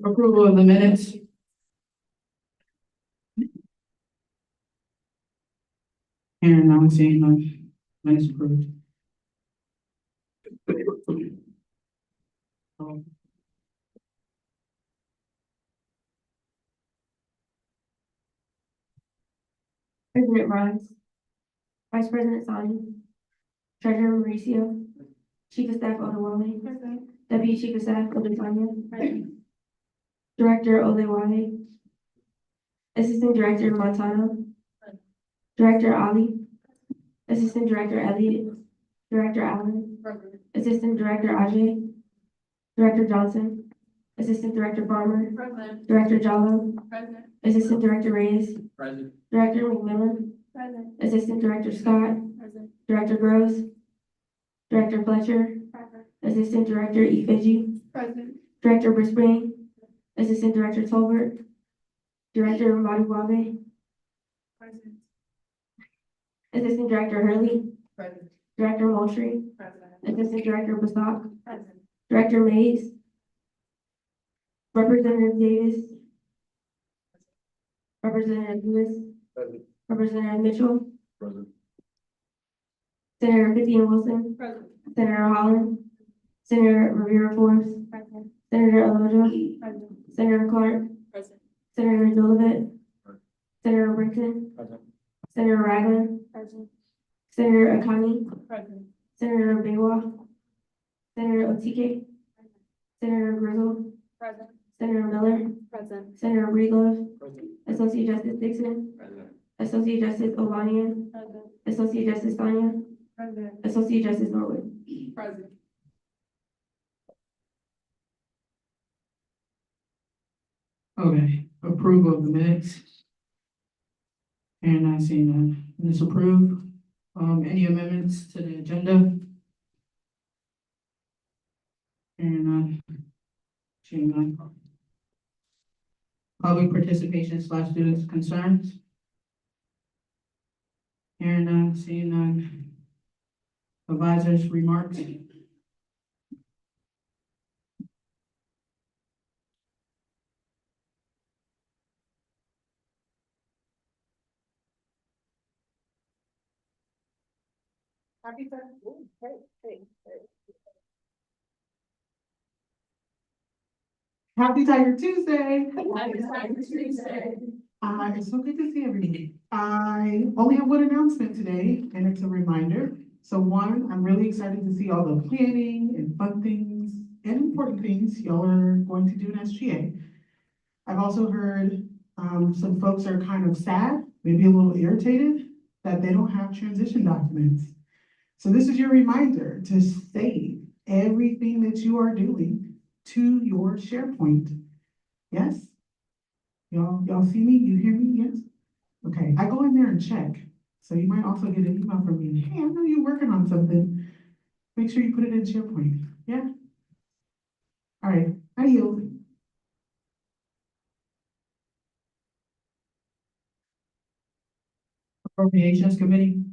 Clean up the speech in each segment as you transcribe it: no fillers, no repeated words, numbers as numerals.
Approval of the minutes. Hearing none, seeing none, minutes approved. President Rogers, Vice President Sani, Treasurer Mauricio, Chief of Staff Odewale, Deputy Chief of Staff Odetanya, Director Olewale, Assistant Director Montano, Director Ali, Assistant Director Elliott, Director Allen, Assistant Director Ajay, Director Johnson, Assistant Director Farmer, Director Jallo, Assistant Director Reyes, Present. Director McMillan, Assistant Director Scott, Director Gross, Director Fletcher, Assistant Director Efiji, Director Brisbane, Assistant Director Tolbert, Director Maduwabe, Assistant Director Hurley, Director Moultrie, Assistant Director Basak, Director Mays, Representative Davis, Representative Lewis, Present. Representative Mitchell, Present. Senator Vivian Wilson, Senator Holland, Senator Rivera Forbes, Senator Alojo, Senator Clark, Senator Dolivet, Senator Brinton, Senator Ragland, Senator Akani, Senator Baywa, Senator Otike, Senator Grizzle, Senator Miller, Senator Breedlove, Associate Justice Dixon, Associate Justice Ovania, Associate Justice Tanya, Associate Justice Norwood. Okay, approval of the minutes. Hearing none, seeing none, minutes approved. Any amendments to the agenda? Hearing none, seeing none. Public participation / students' concerns? Hearing none, seeing none. Advisors' remarks? Happy Tiger Tuesday. Happy It's so good to see everybody. I only have one announcement today, and it's a reminder. So one, I'm really excited to see all the planning and fun things and important things y'all are going to do in SGA. I've also heard some folks are kind of sad, maybe a little irritated that they don't have transition documents. So this is your reminder to save everything that you are doing to your SharePoint. Yes? Y'all see me? You hear me? Yes? Okay, I go in there and check. So you might also get an email from me. Hey, I know you're working on something. Make sure you put it in SharePoint. Yeah? All right, I yield. Appropriations Committee?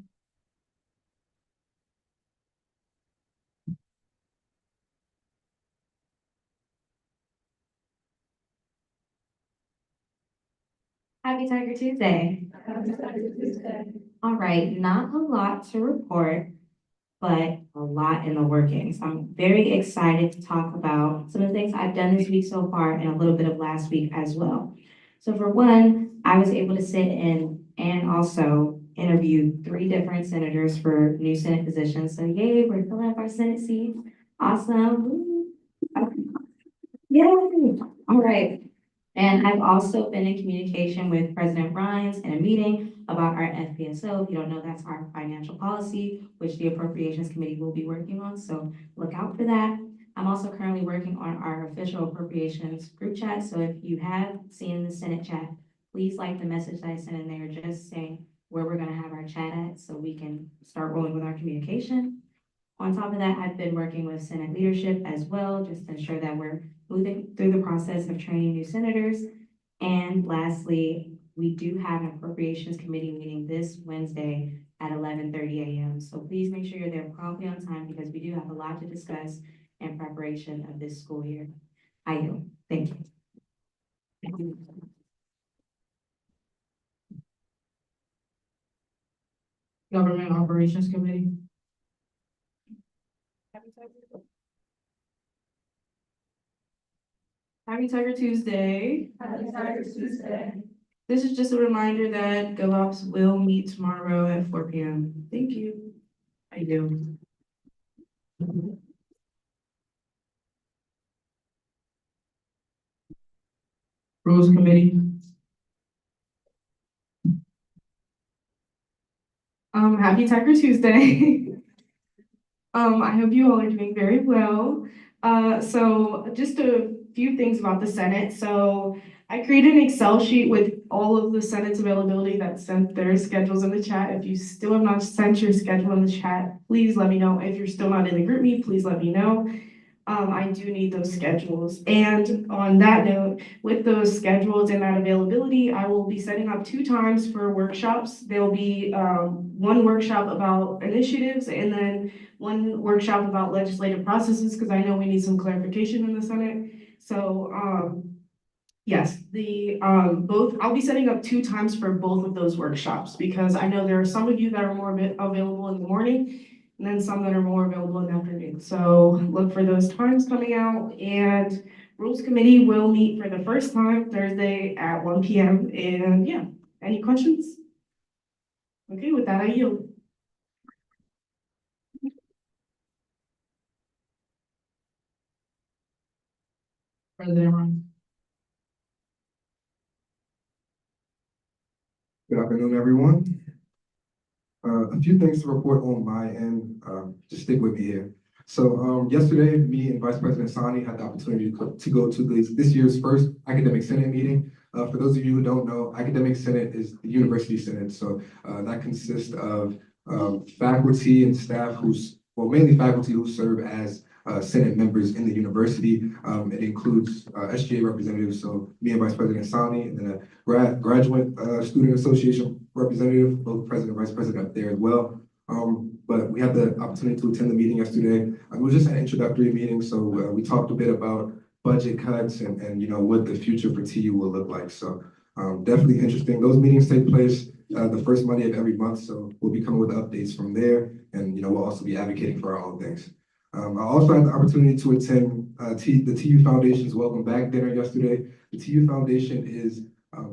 Tiger Tuesday. All right, not a lot to report, but a lot in the working. So I'm very excited to talk about some of the things I've done this week so far and a little bit of last week as well. So for one, I was able to sit in and also interview 3 different senators for new Senate positions. So yay, we're filling up our Senate seats. Awesome. Yay. All right. And I've also been in communication with President Rines in a meeting about our FPSO. If you don't know, that's our financial policy, which the Appropriations Committee will be working on. So look out for that. I'm also currently working on our official appropriations group chat. So if you have seen the Senate chat, please like the message that I sent in there, just saying where we're going to have our chat at so we can start rolling with our communication. On top of that, I've been working with Senate leadership as well, just to ensure that we're moving through the process of training new senators. And lastly, we do have an appropriations committee meeting this Wednesday at 11:30 a.m. So please make sure you're there promptly on time because we do have a lot to discuss in preparation of this school year. I yield. Thank you. Government Operations Committee. Happy Tiger Tuesday. Happy Tiger Tuesday. This is just a reminder that GovOps will meet tomorrow at 4 p.m. Thank you. I do. Rules Committee. Happy Tiger Tuesday. I hope you all are doing very well. So just a few things about the Senate. So I created an Excel sheet with all of the Senate's availability that sent their schedules in the chat. If you still have not sent your schedule in the chat, please let me know. If you're still not in the group meet, please let me know. I do need those schedules. And on that note, with those schedules and that availability, I will be setting up 2 times for workshops. There'll be one workshop about initiatives and then one workshop about legislative processes, because I know we need some clarification in the Senate. So yes, I'll be setting up 2 times for both of those workshops, because I know there are some of you that are more available in the morning and then some that are more available in the afternoon. So look for those times coming out, and Rules Committee will meet for the first time Thursday at 1 p.m. And yeah, any questions? Okay, with that, I yield. President Ron. Good afternoon, everyone. A few things to report on my end. Just stick with me here. So yesterday, me and Vice President Sani had the opportunity to go to this year's first Academic Senate meeting. For those of you who don't know, Academic Senate is the University Senate. So that consists of faculty and staff mainly faculty who serve as Senate members in the university. It includes SGA representatives, so me and Vice President Sani, and then a graduate student association representative, both president and vice president up there as well. But we had the opportunity to attend the meeting yesterday. It was just an introductory meeting, so we talked a bit about budget cuts and what the future for TU will look like. So definitely interesting. Those meetings take place the first Monday of every month, so we'll be coming with updates from there, and we'll also be advocating for our own things. I also had the opportunity to attend the TU Foundation's Welcome Back dinner yesterday. The TU Foundation is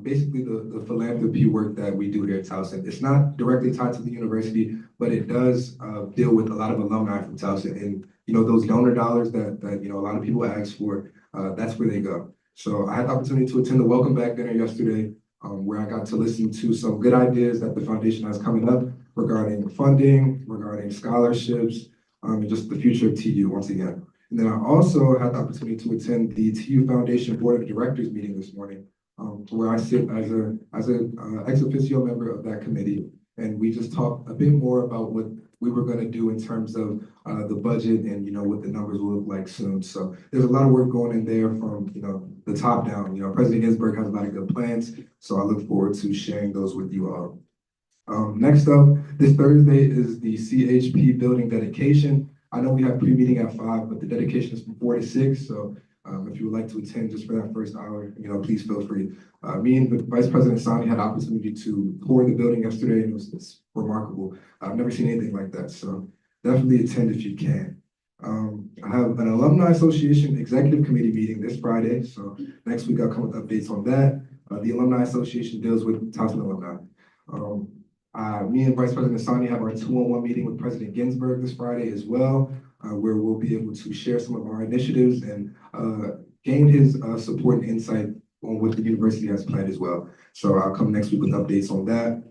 basically the philanthropy work that we do here at Towson. It's not directly tied to the university, but it does deal with a lot of alumni from Towson, and those donor dollars that a lot of people ask for, that's where they go. So I had the opportunity to attend the Welcome Back dinner yesterday, where I got to listen to some good ideas that the foundation has coming up regarding funding, regarding scholarships, and just the future of TU once again. And then I also had the opportunity to attend the TU Foundation Board of Directors meeting this morning, where I sit as an ex officio member of that committee. And we just talked a bit more about what we were going to do in terms of the budget and what the numbers will look like soon. So there's a lot of work going in there from the top down. President Ginsburg has a lot of good plans, so I look forward to sharing those with you all. Next up, this Thursday is the CHP building dedication. I know we have pre-meeting at 5, but the dedication is from 4 to 6. So if you would like to attend just for that first hour, please feel free. Me and Vice President Sani had the opportunity to tour the building yesterday, and it's remarkable. I've never seen anything like that. So definitely attend if you can. I have an Alumni Association Executive Committee meeting this Friday. So next week I'll come with updates on that. The Alumni Association deals with Towson alumni. Me and Vice President Sani have our 2-on-1 meeting with President Ginsburg this Friday as well, where we'll be able to share some of our initiatives and gain his support and insight on what the university has planned as well. So I'll come next week with updates on that.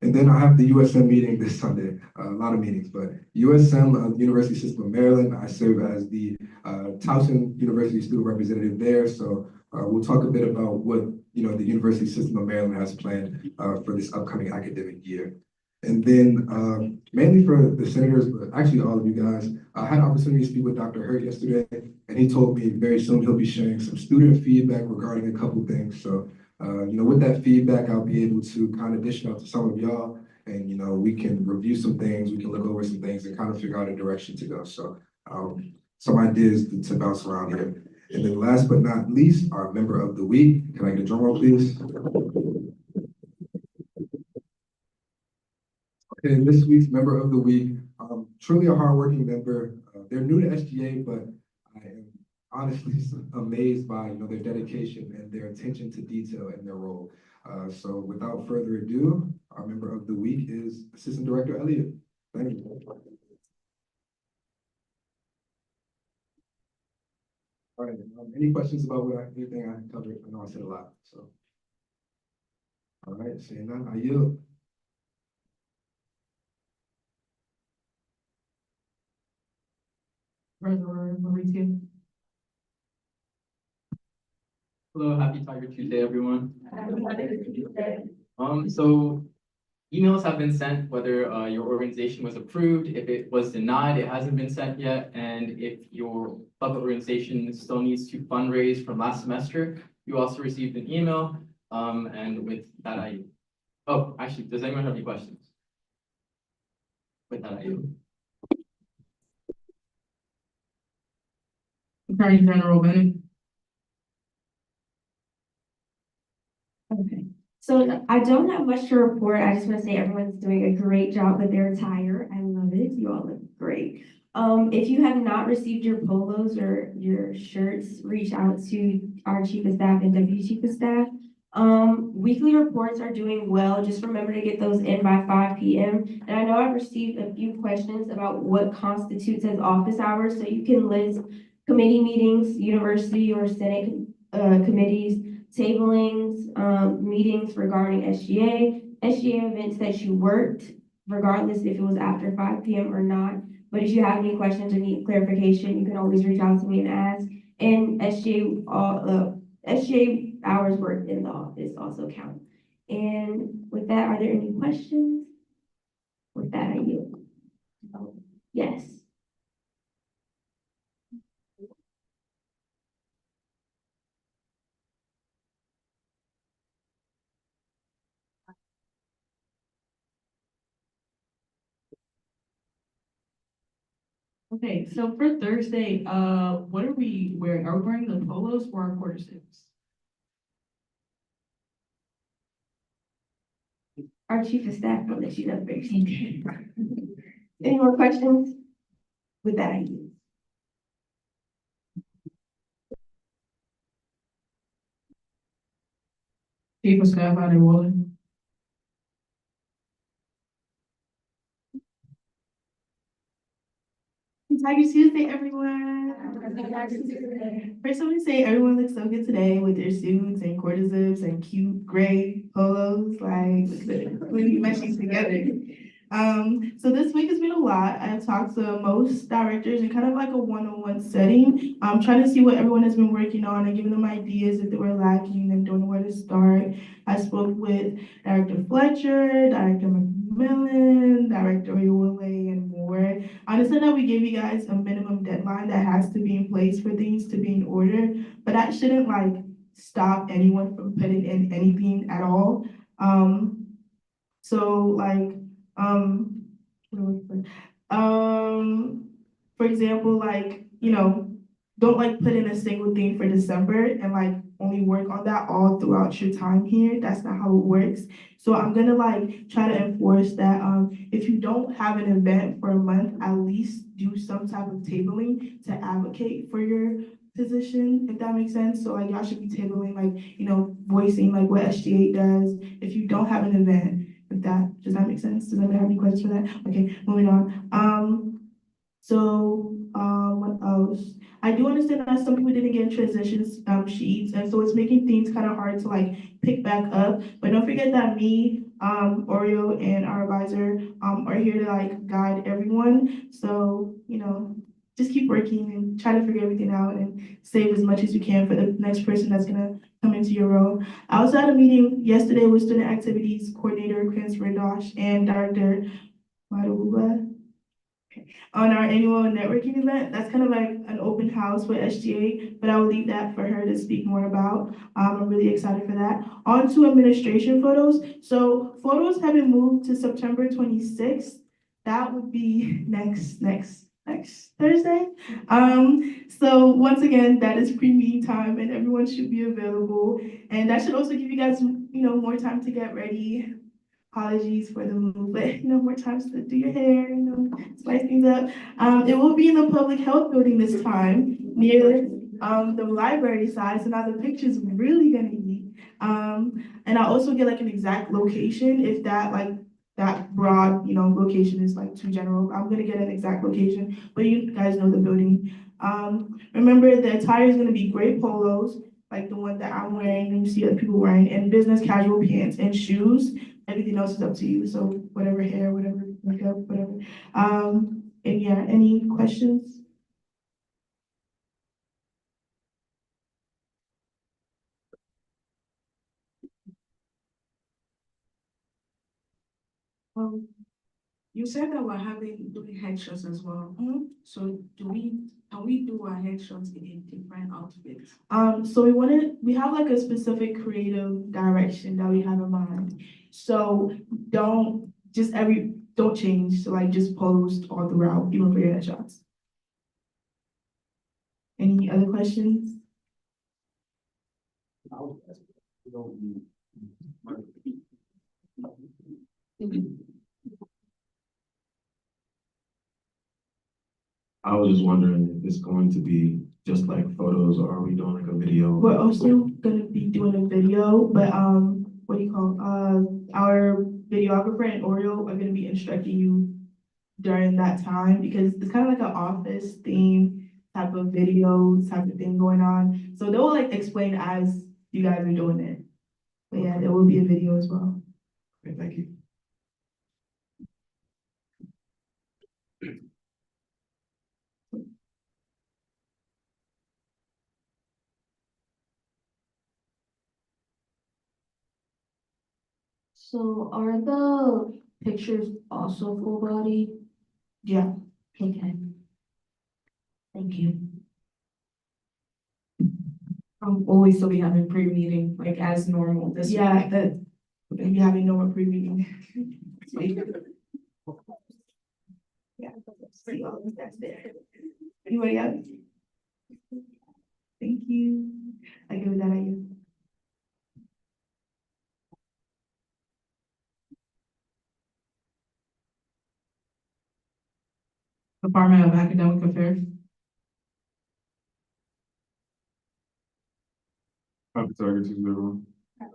And then I have the USM meeting this Sunday, a lot of meetings, but USM, University System of Maryland, I serve as the Towson University student representative there. So we'll talk a bit about what the University System of Maryland has planned for this upcoming academic year. And then mainly for the senators, but actually all of you guys, I had an opportunity to speak with Dr. Hurt yesterday, and he told me very soon he'll be sharing some student feedback regarding a couple things. So, with that feedback, I'll be able to kind of dish it out to some of y'all, and, we can review some things, we can look over some things and kind of figure out a direction to go. So, some ideas to bounce around here. And then last but not least, our member of the week. Can I get a drum roll, please? Okay, this week's member of the week, truly a hardworking member. They're new to SGA, but I am honestly amazed by their dedication and their attention to detail in their role. So without further ado, our member of the week is Assistant Director Elliott. Thank you. All right, any questions about anything I covered? I know I said a lot, so. All right, seeing none, I yield. Treasurer Mauricio. Hello, happy Tiger Tuesday, everyone. So emails have been sent, whether your organization was approved. If it was denied, it hasn't been sent yet. And if your club organization still needs to fundraise from last semester, you also received an email. And with that, actually, does anyone have any questions? With that, Attorney General Bennett. Okay, so I don't have much to report. I just want to say everyone's doing a great job with their attire. I love it. You all look great. If you have not received your polos or your shirts, reach out to our chief of staff and deputy chief of staff. Weekly reports are doing well. Just remember to get those in by 5 p.m. And I know I've received a few questions about what constitutes as office hours, so you can list committee meetings, university or Senate committees, tablings, meetings regarding SGA events that you worked, regardless if it was after 5 p.m. or not. But if you have any questions or need clarification, you can always reach out to me and ask. And SGA hours worked in the office also count. And with that, are there any questions? With that, I yield. Yes. Okay, so for Thursday, what are we wearing? Are we wearing the polos or our quarter zips? Our chief of staff will let you know first. Any more questions? With that, I yield. Chief of Staff out in Walden. Tiger Tuesday, everyone. First, I want to say everyone looks so good today with their suits and quarter zips and cute gray polos, like really meshing together. So this week has been a lot. I've talked to most directors in kind of like a one-on-one setting. I'm trying to see what everyone has been working on and giving them ideas if they were lacking and don't know where to start. I spoke with Director Fletcher, Director McMillan, Director Oyewole, and more. I understand that we gave you guys a minimum deadline that has to be in place for things to be in order, but that shouldn't like stop anyone from putting in anything at all. So like, for example, like, don't like put in a single thing for December and like only work on that all throughout your time here. That's not how it works. So I'm gonna like try to enforce that if you don't have an event for a month, at least do some type of tabling to advocate for your position, if that makes sense. So like y'all should be tabling like, voicing like what SGA does if you don't have an event. If that, does that make sense? Does anybody have any questions for that? Okay, moving on. What else? I do understand that some people didn't get transitions sheets, and so it's making things kind of hard to like pick back up. But don't forget that me, Oreo, and our advisor are here to like guide everyone. So just keep working and try to figure everything out and save as much as you can for the next person that's gonna come into your role. I also had a meeting yesterday with student activities coordinator Chris Redosh and Director Maruba. on our annual networking event. That's kind of like an open house with SGA, but I will leave that for her to speak more about. I'm really excited for that. On to administration photos. So photos have been moved to September 26th. That would be next Thursday. So once again, that is pre-meeting time and everyone should be available. And that should also give you guys, more time to get ready. Apologies for the move, but more times to do your hair, spice things up. It will be in the public health building this time, near the library side. So now the picture's really gonna be. And I'll also get like an exact location if that broad, location is like too general. I'm gonna get an exact location, but you guys know the building. Remember the attire is gonna be gray polos, like the one that I'm wearing and you see other people wearing, and business casual pants and shoes. Everything else is up to you, so whatever hair, whatever makeup, whatever. And yeah, any questions? Um, you said that we're doing headshots as well. So can we do our headshots in different outfits? So we have like a specific creative direction that we have in mind. So don't change, so like just post all throughout, even for your headshots. Any other questions? I was just wondering if it's going to be just like photos or are we doing like a video? We're also gonna be doing a video, but what do you call, our videographer and Oreo are gonna be instructing you during that time because it's kind of like an office theme type of video type of thing going on. So they will like explain as you guys are doing it. But yeah, there will be a video as well. Okay, thank you. So are the pictures also full body? Yeah. Okay. Thank you. Always still be having pre-meeting, like as normal this week. Yeah, that we'll be having no more pre-meeting. Yeah, see all of that's there. Anybody else? Thank you. I give that at you. Department of Academic Affairs. Happy Tiger Tuesday, everyone. I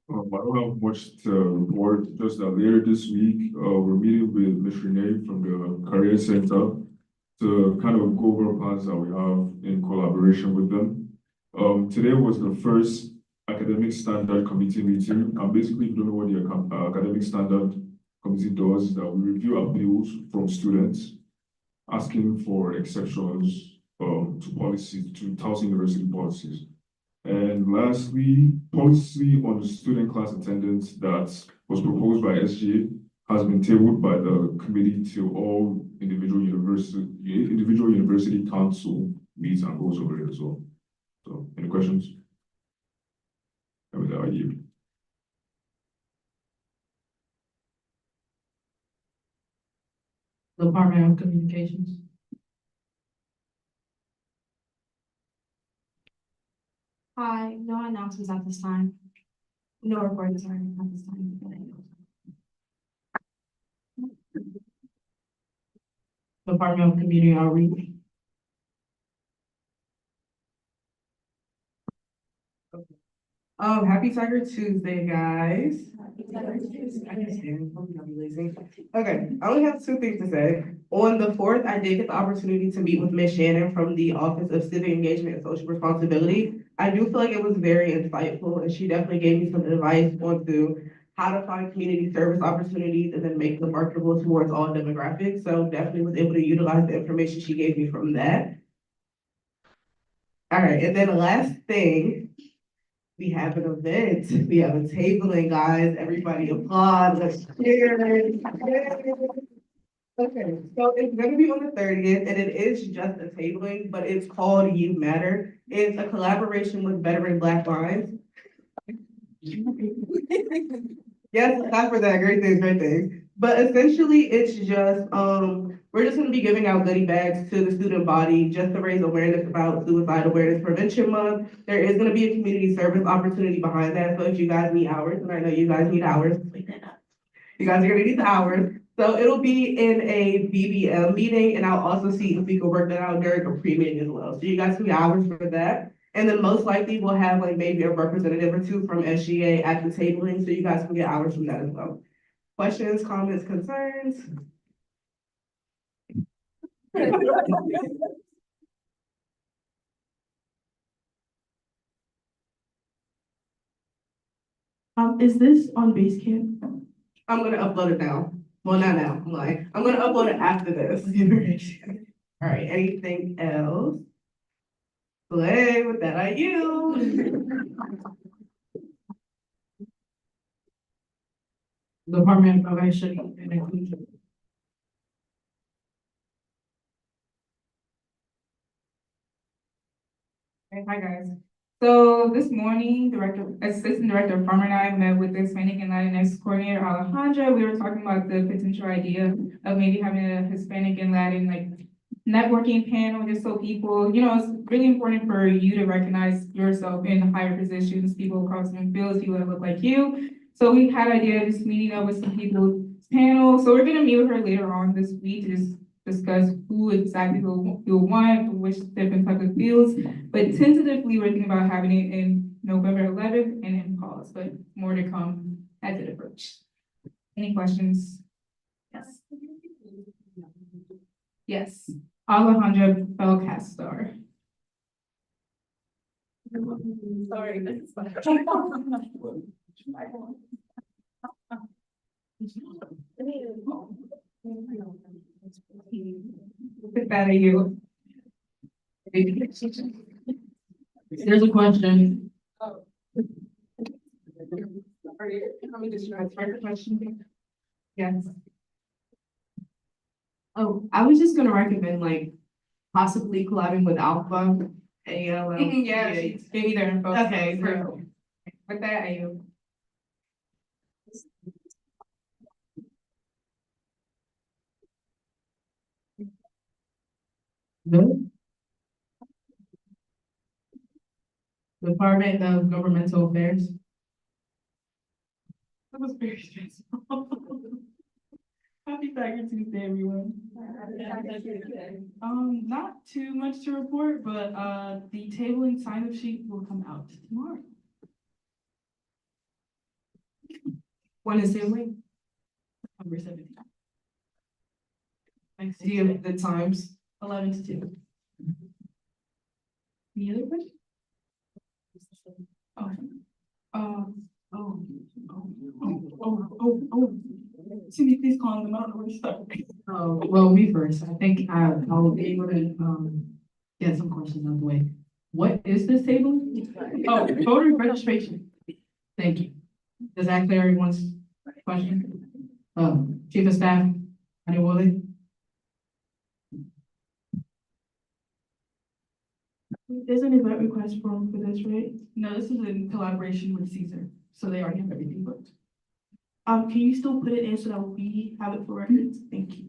don't have much to report, just that later this week, we're meeting with Ms. Renee from the Career Center to kind of go over plans that we have in collaboration with them. Today was the first academic standard committee meeting, and basically, if you don't know what the academic standard committee does, is that we review appeals from students asking for exceptions to policies, to Towson University policies. And lastly, policy on the student class attendance that was proposed by SGA has been tabled by the committee till all individual university council meets and goes over it as well. So, any questions? And with that, I yield. Department of Communications. Hi, no announcements at this time. No reports are at this time. Department of Community Outreach. Happy Tiger Tuesday, guys. Okay, I only have two things to say. On the 4th, I did get the opportunity to meet with Ms. Shannon from the Office of Civic Engagement and Social Responsibility. I do feel like it was very insightful, and she definitely gave me some advice on how to find community service opportunities and then make them marketable towards all demographics. So definitely was able to utilize the information she gave me from that. All right, and then the last thing, we have an event. We have a tabling, guys. Everybody applaud. Let's cheer. Okay, so it's gonna be on the 30th, and it is just a tabling, but it's called You Matter. It's a collaboration with Veteran Black Minds. Yes, clap for that. Great things, great things. But essentially, it's just, we're just gonna be giving out goodie bags to the student body just to raise awareness about Suicide Awareness Prevention Month. There is gonna be a community service opportunity behind that, so if you guys need hours, and I know you guys need hours, you guys are gonna need the hours. So it'll be in a BBM meeting, and I'll also see if we can work that out during a pre-meeting as well. So you guys can get hours for that. And then most likely we'll have like maybe a representative or two from SGA at the tabling, so you guys can get hours from that as well. Questions, comments, concerns? Is this on Basecamp? I'm gonna upload it now. Well, not now, I'm lying. I'm gonna upload it after this. All right, anything else? Play with that IU. Department of Equity and Inclusion. Okay, hi guys. So this morning, Assistant Director Farmer and I met with the Hispanic and Latinx Coordinator Alejandra. We were talking about the potential idea of maybe having a Hispanic and Latin like networking panel, just so people, it's really important for you to recognize yourself in higher positions, people across the fields, people that look like you. So we had idea of just meeting up with some people's panel. So we're gonna meet with her later on this week to just discuss who exactly we'll want, which different type of fields. But tentatively, we're thinking about having it in November 11th and in pause, but more to come as it approaches. Any questions? Yes. Yes, Alejandra Belcastar. Sorry. Look at you. There's a question. Let me just transfer the question. Yes. Oh, I was just gonna recommend like possibly collabing with Alpha. ALL. Yeah, she gave me their info. Okay, so- perfect. With that, are you? Good. Department of Governmental Affairs. That was very stressful. Happy Tiger Tuesday, everyone. Not too much to report, but the table and sign-up sheet will come out tomorrow. When is tabling? September 17th. Thanks. Do you have the times? 11 to 2. Any other questions? Oh. Cindy, please call them. I don't know where to start. Oh, well, me first. I think I'll be able to get some questions out of the way. What is this table? Oh, voter registration. Thank you. Does that clear everyone's question? Chief of Staff, Annie Woolley? There's an event request form for this, right? No, this is in collaboration with Caesar, so they already have everything booked. Can you still put it in so that we have it for records? Thank you.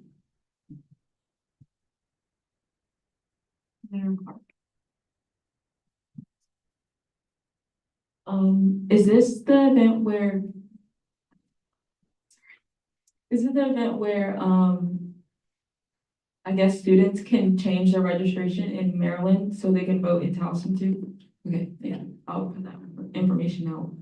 Is this the event where? Is it the event where, I guess students can change their registration in Maryland so they can vote in Towson too? Okay, yeah, I'll put that information out.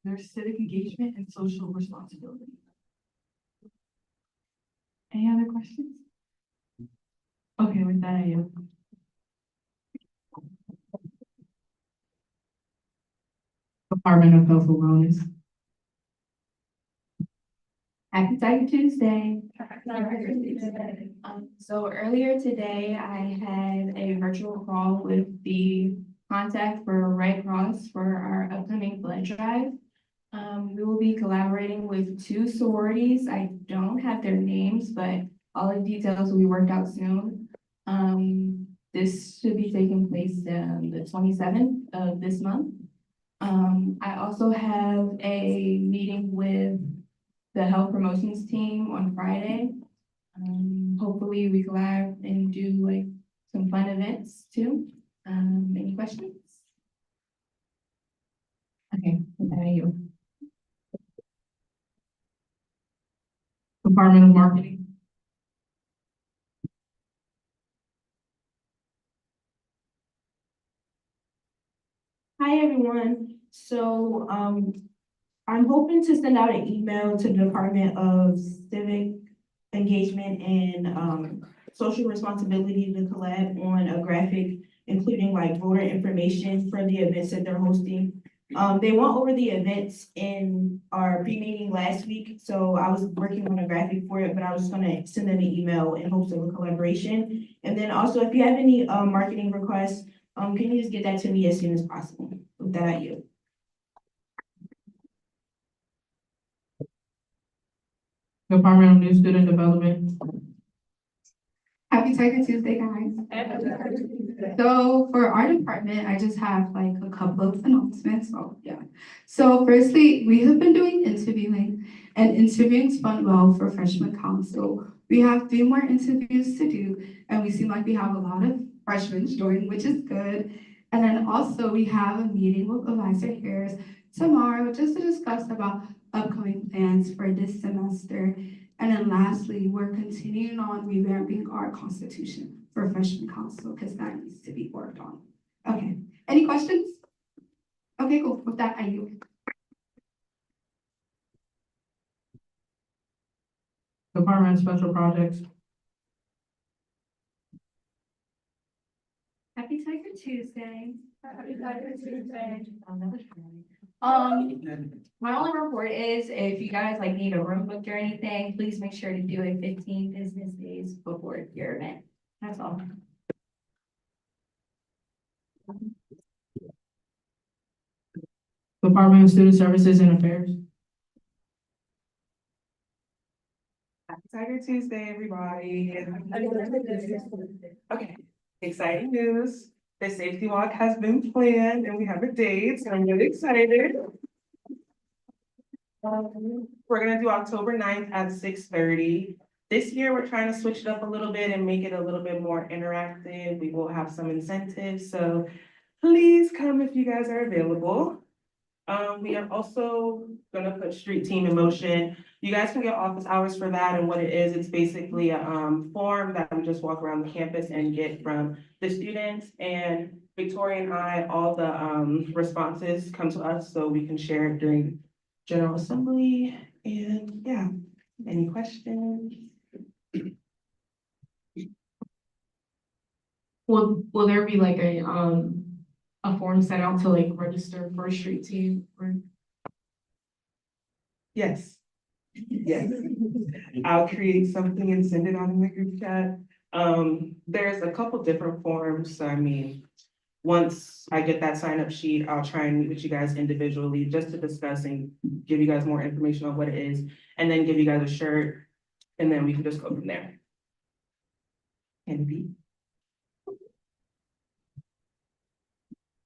There's civic engagement and social responsibility. Any other questions? Okay, with that, I am. Department of Health and Wellness. Happy Tiger Tuesday. So earlier today, I had a virtual call with the contact for Red Cross for our upcoming blood drive. We will be collaborating with two sororities. I don't have their names, but all the details will be worked out soon. This should be taking place the 27th of this month. I also have a meeting with the health promotions team on Friday. Hopefully we collab and do like some fun events too. Any questions? Okay, what about you? Department of Marketing. Hi, everyone. So, I'm hoping to send out an email to the Department of Civic Engagement and, Social Responsibility to collab on a graphic including like voter information for the events that they're hosting. They went over the events in our pre-meeting last week, so I was working on a graphic for it, but I was just gonna send them an email in hopes of a collaboration. And then also, if you have any, marketing requests, can you just get that to me as soon as possible? With that, I yield. Department of New Student Development. Happy Tiger Tuesday, guys. So for our department, I just have like a couple of announcements. So yeah. So firstly, we have been doing interviewing and interviewing's went well for freshman council. We have 3 more interviews to do and we seem like we have a lot of freshmen joining, which is good. And then also we have a meeting with Advisor Harris tomorrow just to discuss about upcoming plans for this semester. And then lastly, we're continuing on revamping our constitution for freshman council because that needs to be worked on. Okay, any questions? Okay, cool. With that, I yield. Department of Special Projects. Happy Tiger Tuesday. Happy Tiger Tuesday. My only report is if you guys like need a room booked or anything, please make sure to do it 15 business days before your event. That's all. Department of Student Services and Affairs. Happy Tiger Tuesday, everybody. Okay, exciting news. The safety walk has been planned and we have a date, so I'm really excited. We're gonna do October 9th at 6:30. This year, we're trying to switch it up a little bit and make it a little bit more interactive. We will have some incentives, so please come if you guys are available. We are also gonna put Street Team in motion. You guys can get office hours for that, and what it is, it's basically a form that we just walk around the campus and get from the students. And Victoria and I, all the responses come to us so we can share it during General Assembly. And yeah, any questions? Will there be like a form sent out to like register for a street team or? Yes. Yes. I'll create something and send it out in the group chat. There's a couple different forms. So I mean, once I get that sign up sheet, I'll try and meet with you guys individually just to discuss and give you guys more information on what it is, and then give you guys a shirt, and then we can just go from there. And be.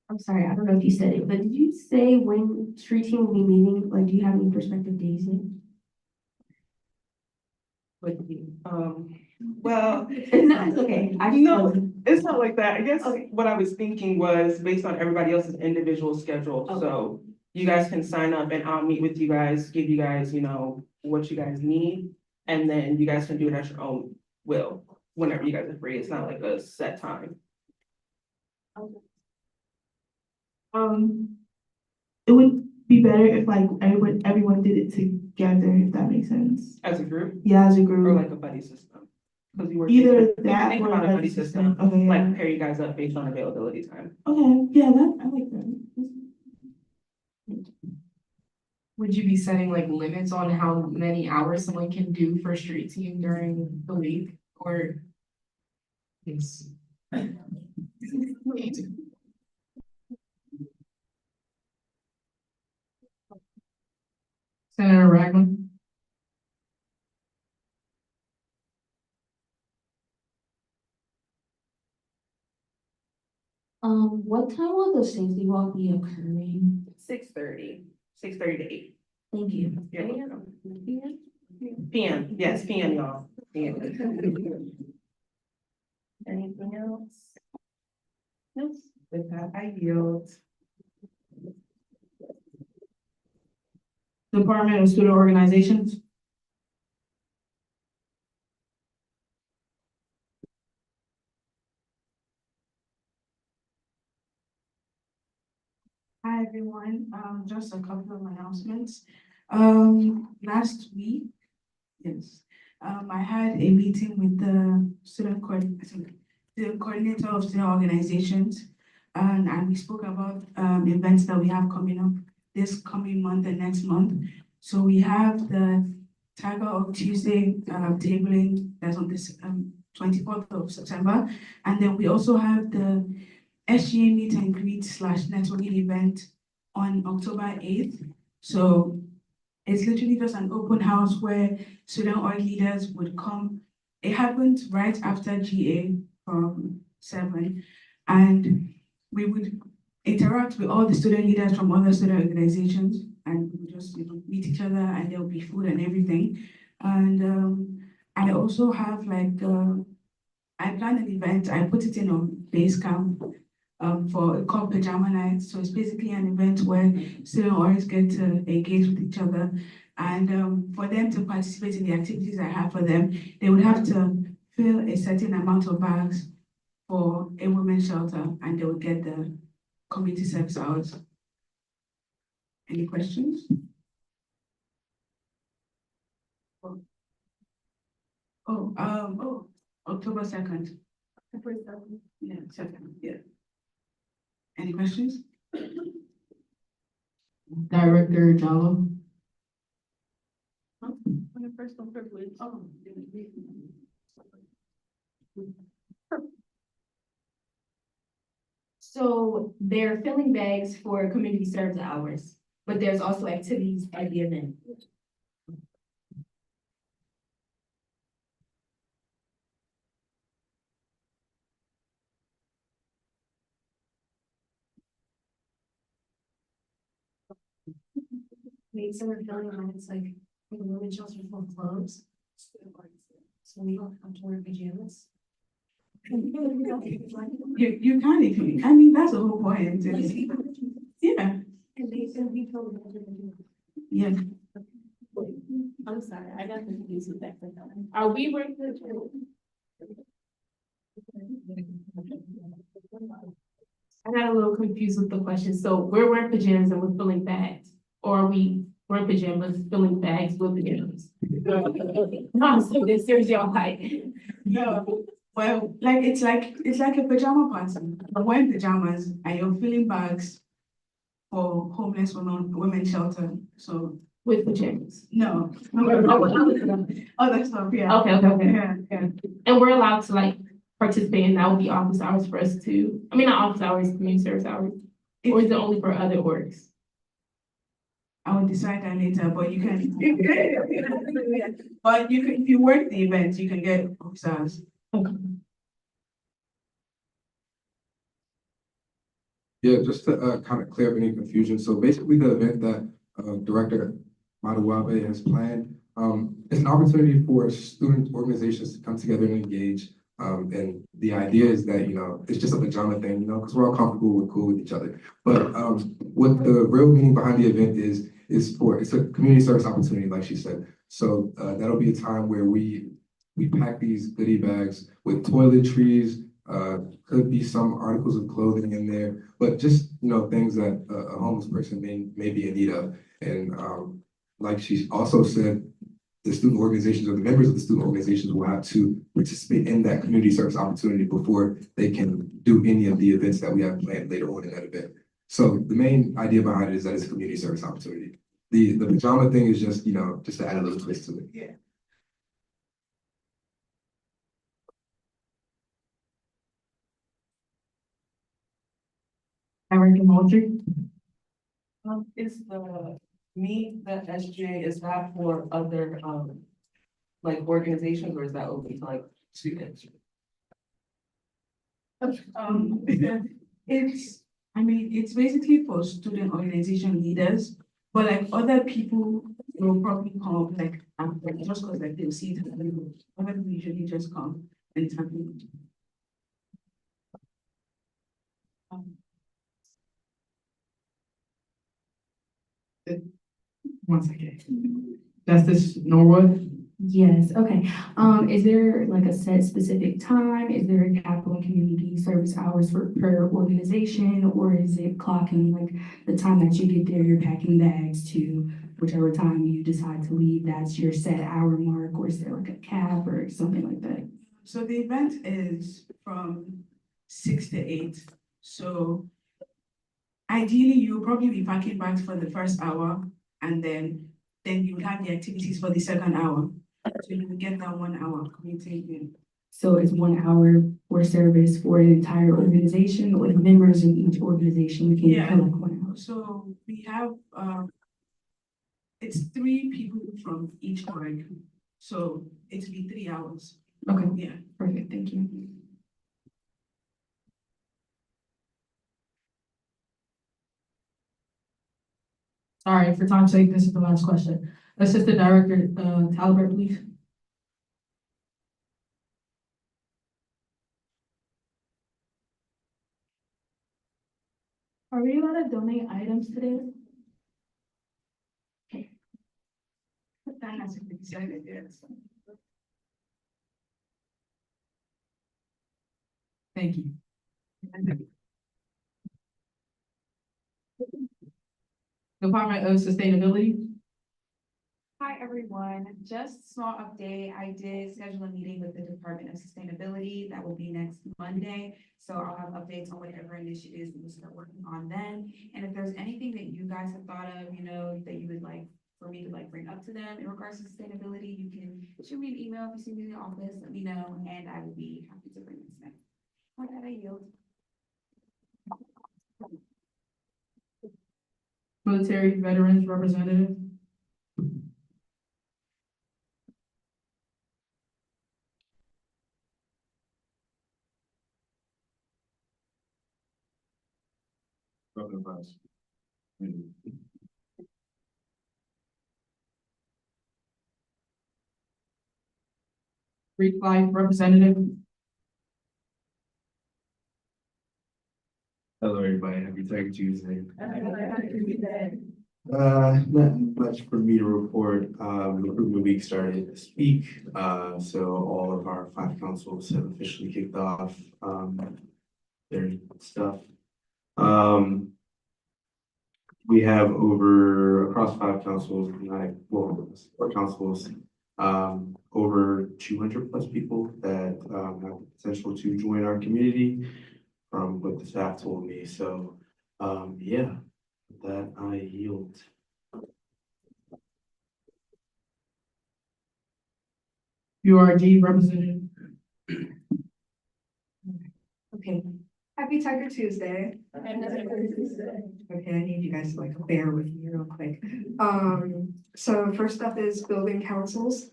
I'm sorry, I don't know if you said it, but did you say when street team will be meeting? Like, do you have any prospective days in? Well. No, it's okay. No, it's not like that. I guess what I was thinking was based on everybody else's individual schedule. Okay. So you guys can sign up and I'll meet with you guys, give you guys, you know, what you guys need. And then you guys can do it at your own will, whenever you guys are free. It's not like a set time. It would be better if like everyone did it together, if that makes sense. As a group Yeah, as a or group. like a buddy system. Because you were Either thinking, that think or about a a buddy system, Okay, like yeah. pair you guys up based on availability time. Okay, yeah, that, I like that. Would you be setting like limits on how many hours someone can do for street team during the week or? It's. Senator Ragland. What time will the safety walk be occurring? 6:30, 6:30 to 8. Thank you. You're welcome. PM, yes, PM, y'all. PM. Anything else? Nope. With that, I yield. Department of Student Organizations. Hi, everyone. Just a couple of announcements. Last week, yes, I had a meeting with the the coordinator of student organizations. And we spoke about, events that we have coming up this coming month and next month. So we have the Tiger of Tuesday, tabling that's on this, 24th of September. And then we also have the SGA meet and greet / networking event on October 8th. So it's literally just an open house where student org leaders would come. It happened right after GA from 7, and we would interact with all the student leaders from other student organizations, and we would just, meet each other, and there will be food and everything. And I also have I planned an event, I put it in on Basecamp, for called Pajama Night. So it's basically an event where student orgs get to engage with each other. And for them to participate in the activities I have for them, they would have to fill a certain amount of bags for a women's shelter, and they would get the community service hours. Any questions? October 2nd. Yeah, 2nd, yeah. Any questions? Director Jalo. So they're filling bags for community service hours, but there's also activities at the event. Made someone feeling like it's like a women's shelter full of clothes. So we don't have to wear pajamas. You kind of, I mean, that's the whole point. Yeah, And they said we told yeah. I'm sorry, I got confused with that. Are we working? I got a little confused with the question. So we're wearing pajamas and we're filling bags, or are we wearing pajamas, filling bags with pajamas? No, I'm so this serious, y'all like. No, well, it's like a pajama party. You're wearing pajamas and you're filling bags for homeless women's shelter. So With pajamas. no. Other stuff, yeah. Okay. Yeah. And we're allowed to like participate, and that would be office hours for us too. I mean, not office hours, community service hours. Or is it only for other orgs? I will decide that later, but you can. But you can, if you work the event, you can get officers. Yeah, just to kind of clear up any confusion. So basically the event that Director Maduwabe has planned, is an opportunity for student organizations to come together and engage. And the idea is that, it's just a pajama thing, because we're all comfortable, we're cool with each other. But what the real meaning behind the event is it's a community service opportunity, like she said. So that'll be a time where we pack these goodie bags with toiletries, could be some articles of clothing in there, but just, things that a homeless person may be in need of. And like she also said, the student organizations or the members of the student organizations will have to participate in that community service opportunity before they can do any of the events that we have planned later on in that event. So the main idea behind it is that it's a community service opportunity. The pajama thing is just, just to add a little twist to it. Yeah. Director Moultrie. Is the Meet the SGA, is that for other, like organizations, or is that open to like students? It's, I mean, it's basically for student organization leaders, but like other people will probably come like after, just cause like they'll see it available. Other people usually just come and tap in. One second. Justice Norwood? Yes, okay. Is there like a set specific time? Is there a cap on community service hours for per organization? Or is it clocking like the time that you get there, you're packing bags to whichever time you decide to leave, that's your set hour mark? Or is there like a cap or something like that? So the event is from 6 to 8, so ideally you'll probably be packing bags for the first hour, and then you would have the activities for the second hour. So you will get that 1 hour commuting in. So it's 1 hour for service for an entire organization, or the members in each organization, we can Yeah. collect 1 hour. So we have, it's 3 people from each org, so it'll be 3 hours. Okay, Yeah. perfect, thank you. All right, for time's sake, this is the last question. Assistant Director, Talbert, please. Are we allowed to donate items today? That has been decided, yes. Thank you. Department of Sustainability? Hi, everyone. Just small update. I did schedule a meeting with the Department of Sustainability. That will be next Monday. So I'll have updates on whatever initiatives we will start working on then. And if there's anything that you guys have thought of, that you would like for me to like bring up to them in regards to sustainability, you can shoot me an email. If you see me in the office, let me know, and I would be happy to bring this next. With that, I yield. Military Veterans Representative. Nothing else. Greek Life Representative. Hello, everybody. Happy Tiger Tuesday. Happy Not much for me to report. Recruitment week started this week. So all of our 5 councils have officially kicked off, their stuff. We have across 5 councils, 4 councils, over 200 plus people that, have the potential to join our community from what the staff told me. So, yeah, with that I yield. URG Representative. Okay, happy Tiger Tuesday. Okay, I need you guys to like bear with me real quick. So first up is building councils.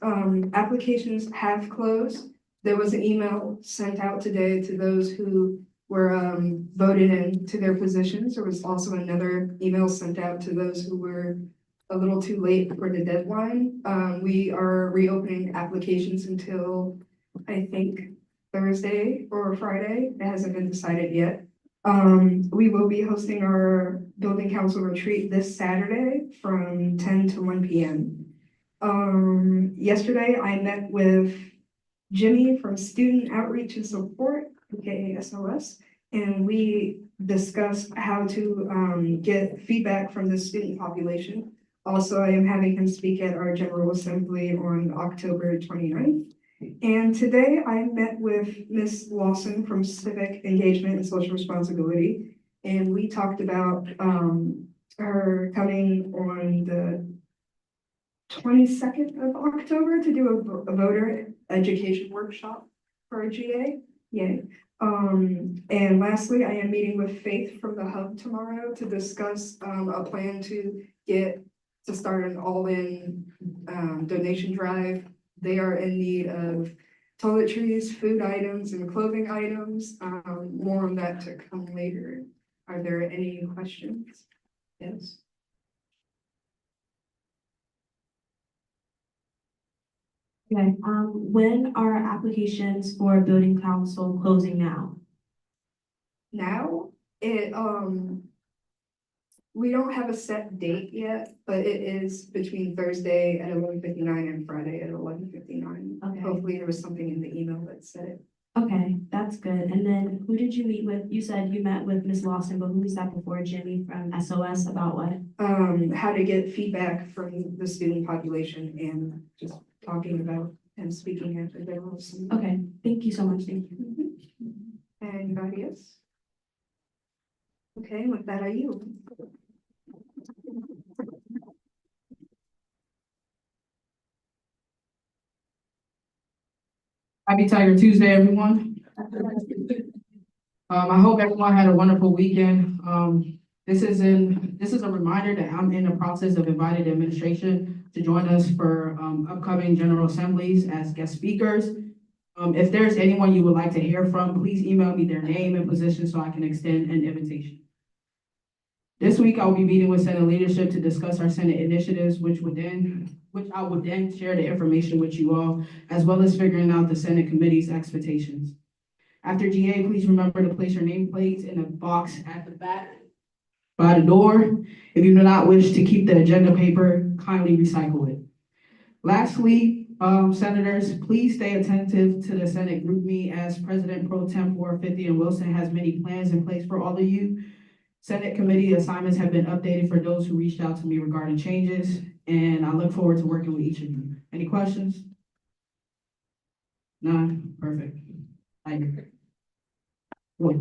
Applications have closed. There was an email sent out today to those who were voted into their positions. There was also another email sent out to those who were a little too late for the deadline. We are reopening applications until I think Thursday or Friday. It hasn't been decided yet. We will be hosting our building council retreat this Saturday from 10 to 1 p.m. Yesterday I met with Jimmy from Student Outreach and Support, aka SOS, and we discussed how to get feedback from the student population. Also, I am having him speak at our General Assembly on October 29th. And today I met with Ms. Lawson from Civic Engagement and Social Responsibility. And we talked about her coming on the 22nd of October to do a voter education workshop for GA. Yay. And lastly, I am meeting with Faith from the Hub tomorrow to discuss a plan to get to start an all-in donation drive. They are in need of toiletries, food items, and clothing items. More on that to come later. Are there any questions? Yes. Okay, when are applications for building council closing now? Now, we don't have a set date yet, but it is between Thursday at 11:59 and Friday at 11:59. Okay. Hopefully there was something in the email that said it. Okay, that's good. And then who did you meet with? You said you met with Ms. Lawson, but who was that before? Jimmy from SOS about what? How to get feedback from the student population and just talking about and speaking at the general assembly. Okay, thank you so much. Thank you. Anybody else? Okay, with that, I yield. Happy Tiger Tuesday, everyone. I hope everyone had a wonderful weekend. This is a reminder that I'm in the process of inviting the administration to join us for upcoming general assemblies as guest speakers. If there's anyone you would like to hear from, please email me their name and position so I can extend an invitation. This week, I will be meeting with Senate leadership to discuss our Senate initiatives, which I would then share the information with you all, as well as figuring out the Senate committee's expectations. After GA, please remember to place your nameplates in a box at the back by the door. If you do not wish to keep the agenda paper, kindly recycle it. Lastly, senators, please stay attentive to the Senate GroupMe as President Pro Tem 450 and Wilson has many plans in place for all of you. Senate committee assignments have been updated for those who reached out to me regarding changes, and I look forward to working with each of you. Any questions? None? Perfect. Thank you. Wait,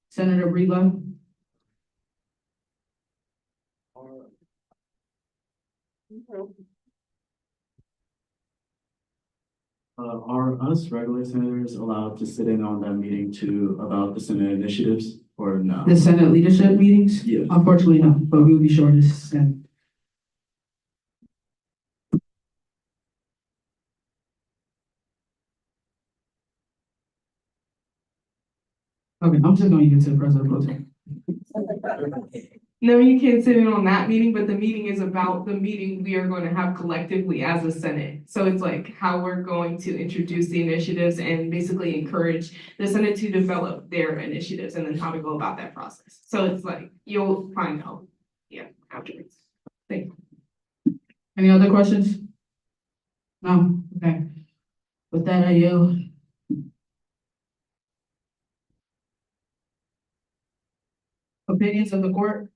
Senator Breedlove? Are us regular senators allowed to sit in on that meeting too about the Senate initiatives or no? The Senate leadership meetings? Yes. Unfortunately, no, but we will be sure to send. Okay, I'm just gonna give it to the President Pro Tem. No, you can't sit in on that meeting, but the meeting is about the meeting we are going to have collectively as a Senate. So it's like how we're going to introduce the initiatives and basically encourage the Senate to develop their initiatives and then how to go about that process. So it's like, you'll find out, yeah, afterwards. Thank you. Any other questions? No? Okay. With that, I yield. Opinions of the court?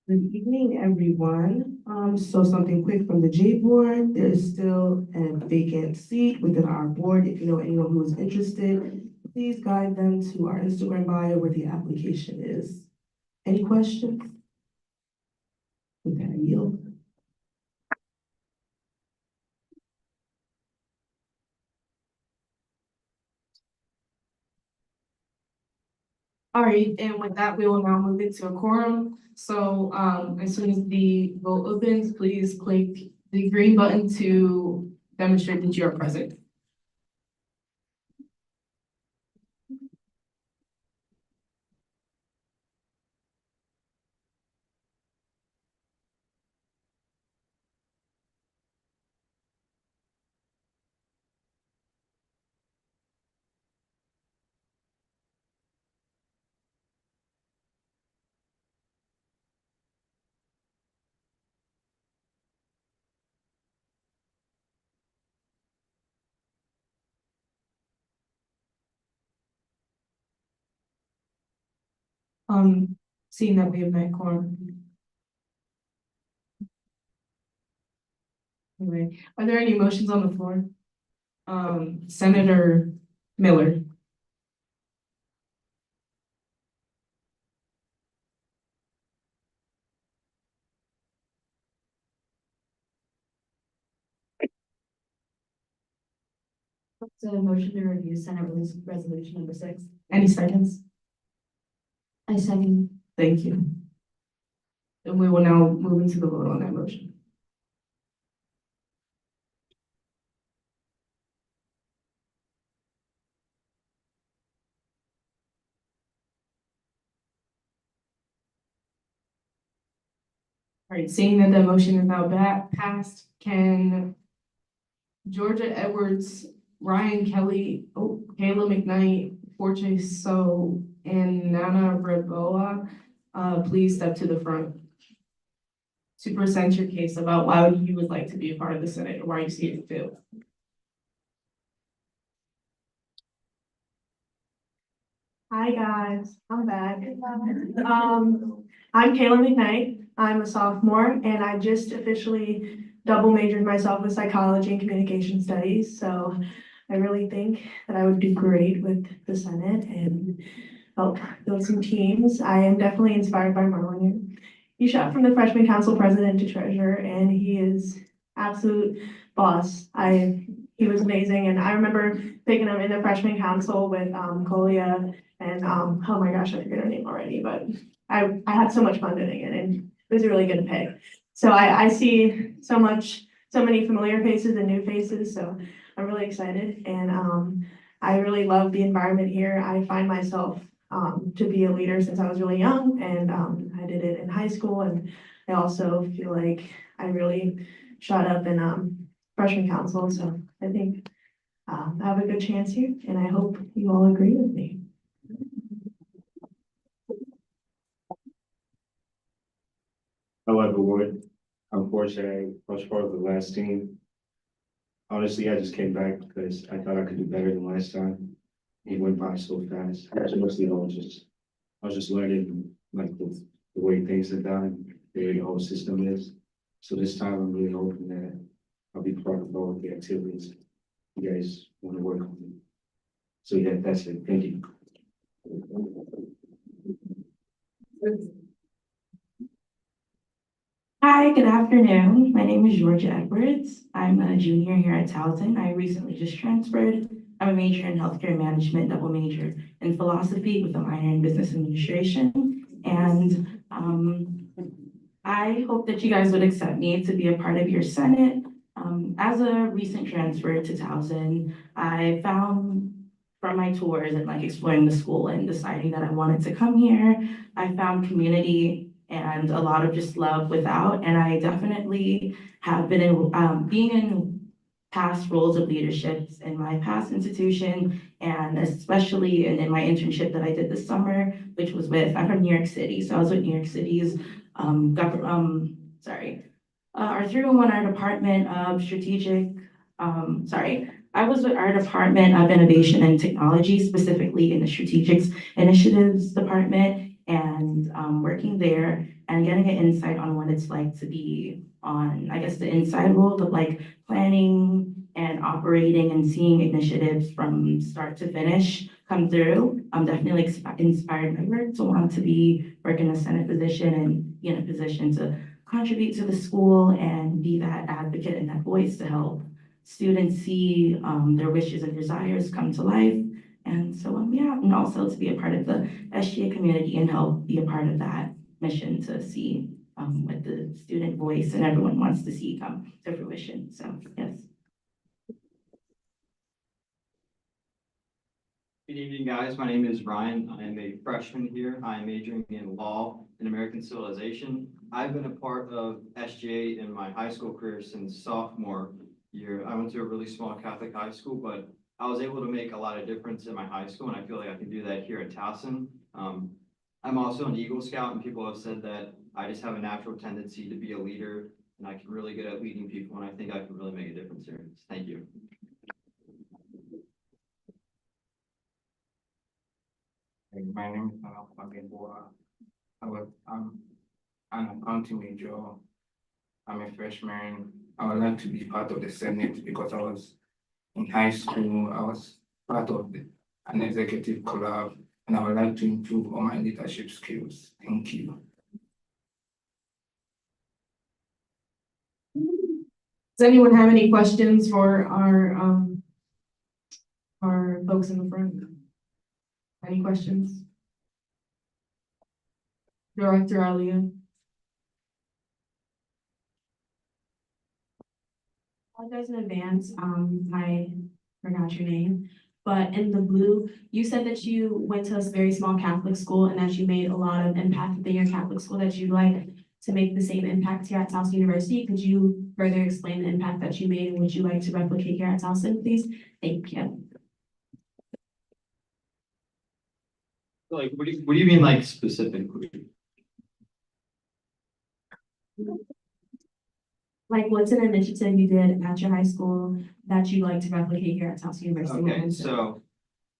Good evening, everyone. So something quick from the J board. There is still a vacant seat within our board. If you know anyone who is interested, please guide them to our Instagram bio where the application is. Any questions? Okay, I yield. All right, and with that, we will now move into a quorum. So as soon as the vote opens, please click the green button to demonstrate that you are present. Seeing that we have met quorum. Anyway, are there any motions on the floor? Senator Miller. So a motion to review Senate Rules Resolution number 6. Any seconds? I second. Thank you. And we will now move into the vote on that motion. All right, seeing that the motion is now passed, can Georgia Edwards, Ryan Kelly, Kayla McKnight, Forte So, and Nana Reboa, please step to the front to present your case about why you would like to be a part of the Senate or why you see it fit. Hi, guys, I'm back. I'm Kayla McKnight. I'm a sophomore and I just officially double majored myself with psychology and communication studies. So I really think that I would do great with the Senate and help build some teams. I am definitely inspired by Marlon. He shot from the freshman council president to treasurer and he is absolute boss. He was amazing and I remember picking him in the freshman council with Colia and oh my gosh, I forget her name already, but I had so much fun doing it and it was a really good pick. So I see so many familiar faces and new faces, so I'm really excited and I really love the environment here. I find myself to be a leader since I was really young and I did it in high school and I also feel like I really shot up in freshman council, so I think I have a good chance here and I hope you all agree with me. Hello, everyone. Unfortunately, I was part of the last team. Honestly, I just came back because I thought I could do better than last time. It went by so fast. Mostly, I was just learning like the way things are done, the way the whole system is. So this time, I'm really hoping that I'll be part of all of the activities you guys want to work on. So yeah, that's it. Thank you. Hi, good afternoon. My name is Georgia Edwards. I'm a junior here at Towson. I recently just transferred. I'm a major in healthcare management, double major in philosophy with a minor in business administration. And I hope that you guys would accept me to be a part of your Senate. As a recent transfer to Towson, I found from my tours and like exploring the school and deciding that I wanted to come here, I found community and a lot of just love without. And I definitely have been in, being in past roles of leaderships in my past institution, and especially in my internship that I did this summer, which was I'm from New York City. So I was with New York City's, our 301, our Department of I was with our Department of Innovation and Technology, specifically in the Strategic Initiatives Department, and working there and getting an insight on what it's like to be on, I guess, the inside role of like planning and operating and seeing initiatives from start to finish come through. I'm definitely inspired by work to want to be working in a Senate position and be in a position to contribute to the school and be that advocate and that voice to help students see their wishes and desires come to life. And so, yeah, and also to be a part of the SGA community and help be a part of that mission to see what the student voice and everyone wants to see come to fruition. So, yes. Good evening, guys. My name is Ryan. I am a freshman here. I am majoring in law and American civilization. I've been a part of SGA in my high school career since sophomore year. I went to a really small Catholic high school, but I was able to make a lot of difference in my high school, and I feel like I can do that here at Towson. I'm also an Eagle Scout, and people have said that I just have a natural tendency to be a leader, and I can really good at leading people, and I think I can really make a difference here. Thank you. My name is Nana. I'm an accounting major. I'm a freshman. I would like to be part of the Senate because I was in high school. I was part of an executive collab, and I would like to improve all my leadership skills. Thank you. Does anyone have any questions for our our folks in the front? Any questions? Director Alia? Apologize in advance, I forgot your name, but in the blue, you said that you went to a very small Catholic school and that you made a lot of impact within your Catholic school that you'd like to make the same impact here at Towson University. Could you further explain the impact that you made and would you like to replicate here at Towson, please? Thank you. Like, what do you mean, like, specifically? Like, what's an initiative you did at your high school that you'd like to replicate here at Towson University? Okay, so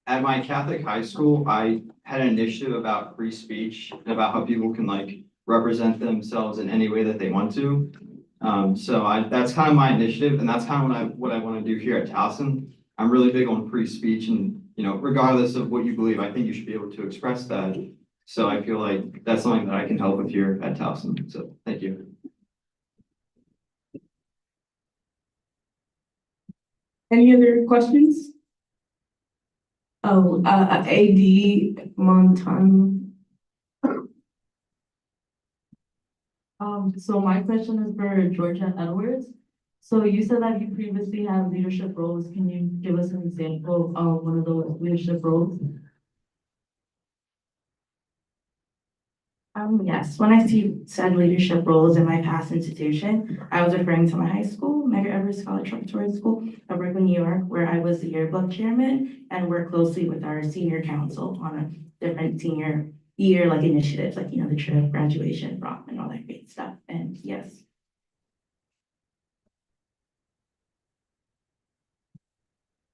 at my Catholic high school, I had an initiative about free speech and about how people can like represent themselves in any way that they want to. That's kind of my initiative, and that's kind of what I want to do here at Towson. I'm really big on free speech, and regardless of what you believe, I think you should be able to express that. So I feel like that's something that I can help with here at Towson. So thank you. Any other questions? Oh, AD Montano. So my question is for Georgia Edwards. So you said that you previously had leadership roles. Can you give us an example of one of those leadership roles? Yes, when I said leadership roles in my past institution, I was referring to my high school, Medgar Evers College Preparatory School of Brooklyn, New York, where I was the yearbook chairman and worked closely with our senior council on a different senior year like initiatives, like the trip, graduation, prom, and all that great stuff. And yes.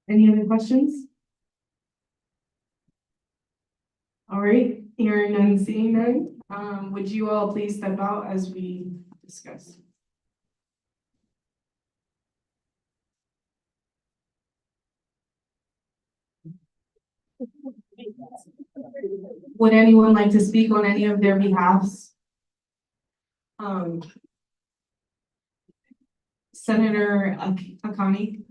Any other questions? All right, hearing none, seeing none. Would you all please step out as we discuss? Would anyone like to speak on any of their behalfs? Senator Akani.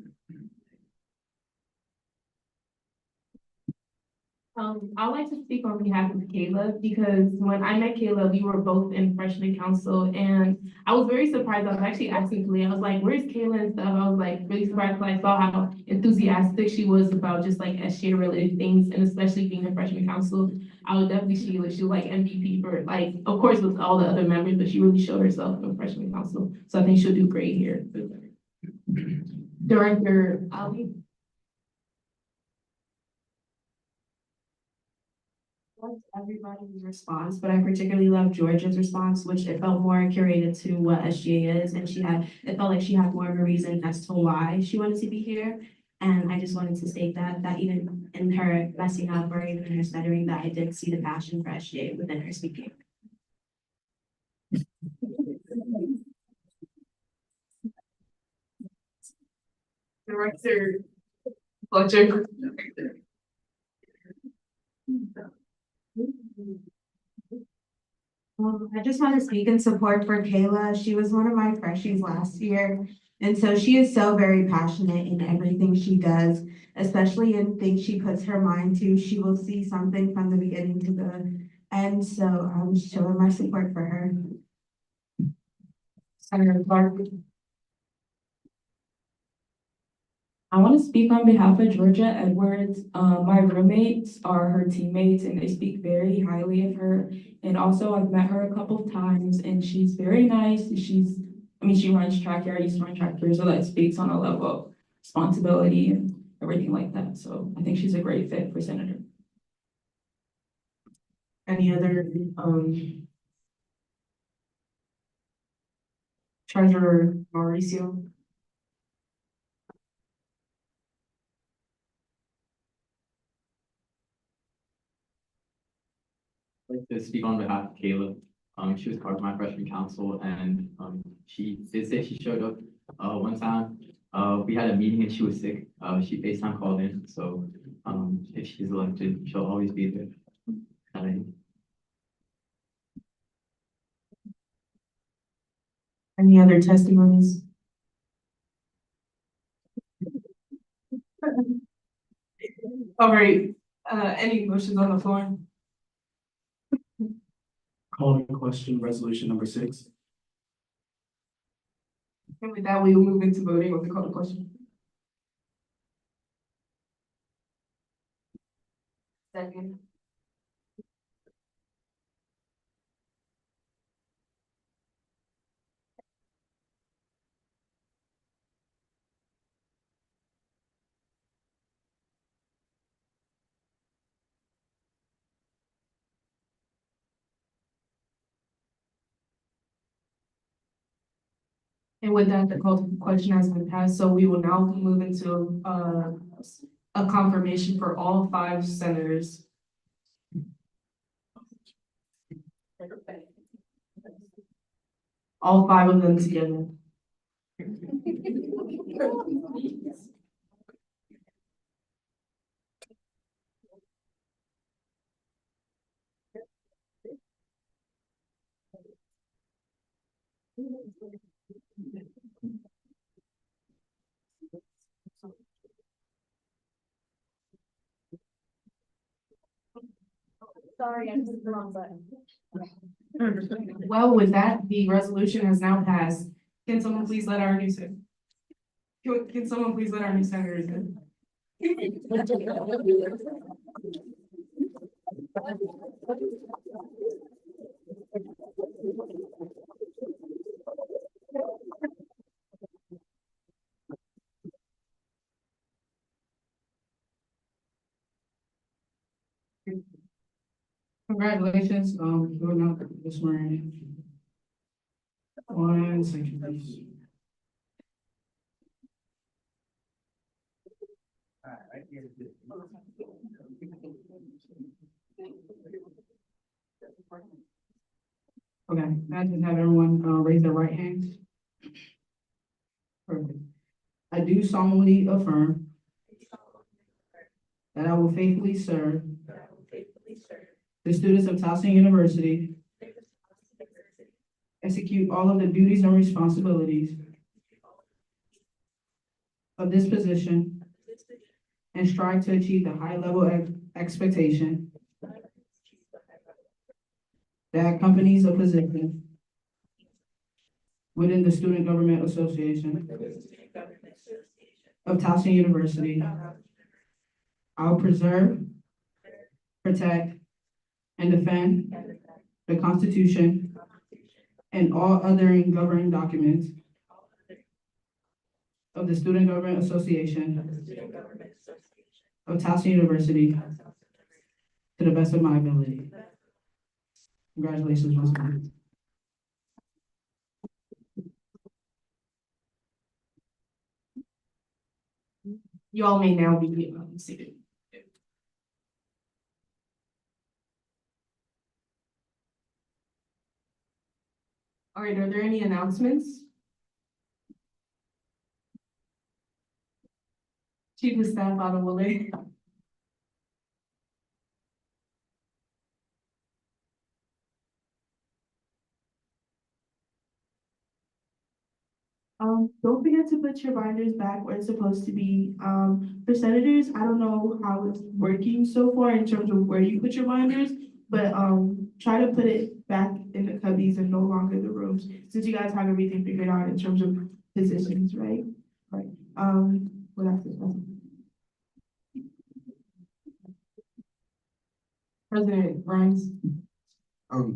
I'd like to speak on behalf of Kayla because when I met Kayla, we were both in freshman council and I was very surprised. I was actually asking Kayla, I was like, where's Kayla and stuff? I was like really surprised when I saw how enthusiastic she was about just like SGA related things and especially being in freshman council. I would definitely see like she was like MVP for like, of course with all the other members, but she really showed herself in freshman council. So I think she'll do great here. Director Ali. Loved everybody's response, but I particularly loved Georgia's response, which it felt more curated to what SGA is, and it felt like she had more of a reason as to why she wanted to be here. And I just wanted to state that even in her messing up or even in her stuttering, that I did see the passion for SGA within her speaking. Director Fletcher. I just want to speak in support for Kayla. She was one of my freshies last year. And so she is so very passionate in everything she does, especially in things she puts her mind to. She will see something from the beginning to the end. So I'm showing my support for her. Senator Clark. I want to speak on behalf of Georgia Edwards. My roommates are her teammates and they speak very highly of her. And also I've met her a couple of times and she's very nice. She runs track here. I used to run track here, so that speaks on a level of responsibility and everything like that. So I think she's a great fit for senator. Any other, Treasurer Mauricio? I'd like to speak on behalf of Kayla. She was part of my freshman council and she did say she showed up one time. We had a meeting and she was sick. She FaceTime called in. So if she's elected, she'll always be there. Any other testimonies? All right, any motions on the floor? Calling question resolution number 6. And with that, we will move into voting with the call to question. Second. And with that, the call to question has been passed, so we will now move into a confirmation for all 5 senators. All 5 of them together. Sorry, I hit the wrong button. Well, with that, the resolution has now passed. Can someone please let our new sen- can someone please let our new senators in? Congratulations, you're now swearing in. 1 second, please. Okay, I just have everyone, raise their right hand. Perfect. I do solemnly affirm that I will faithfully serve the students of Towson University, execute all of the duties and responsibilities of this position, and strive to achieve the high level of expectation that accompanies a position within the Student Government Association of Towson University. I'll preserve, protect, and defend the Constitution and all other governing documents of the Student Government Association of Towson University to the best of my ability. Congratulations, once again. You all may now be seated. All right, are there any announcements? Chief of Staff Adewale. Don't forget to put your binders back where it's supposed to be. For senators, I don't know how it's working so far in terms of where you put your binders, but, try to put it back in the cubbies and no longer the rooms, since you guys have everything figured out in terms of positions, right? Right, what else is that? President Grimes.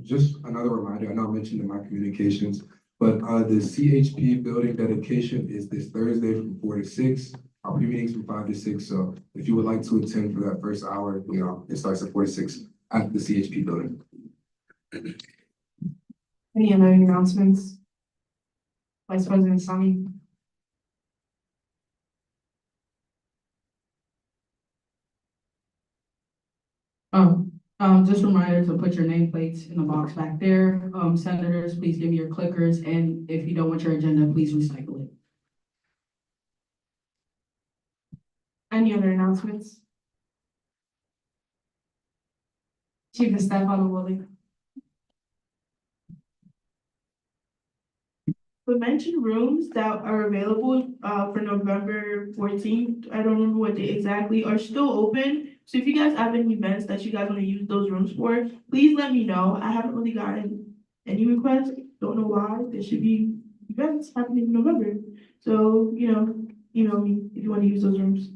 Just another reminder, I know I mentioned in my communications, but the CHP building dedication is this Thursday from 4 to 6. Our pre-meetings from 5 to 6. So if you would like to attend for that first hour, it starts at 4 to 6 at the CHP building. Any other announcements? Vice President Sami. Just a reminder to put your nameplates in the box back there. Senators, please give me your clickers, and if you don't want your agenda, please recycle it. Any other announcements? Chief of Staff Adewale. The mentioned rooms that are available, for November 14th, I don't remember what date exactly, are still open. So if you guys have any events that you guys want to use those rooms for, please let me know. I haven't really gotten any requests. Don't know why. There should be events happening in November. So, email me if you want to use those rooms.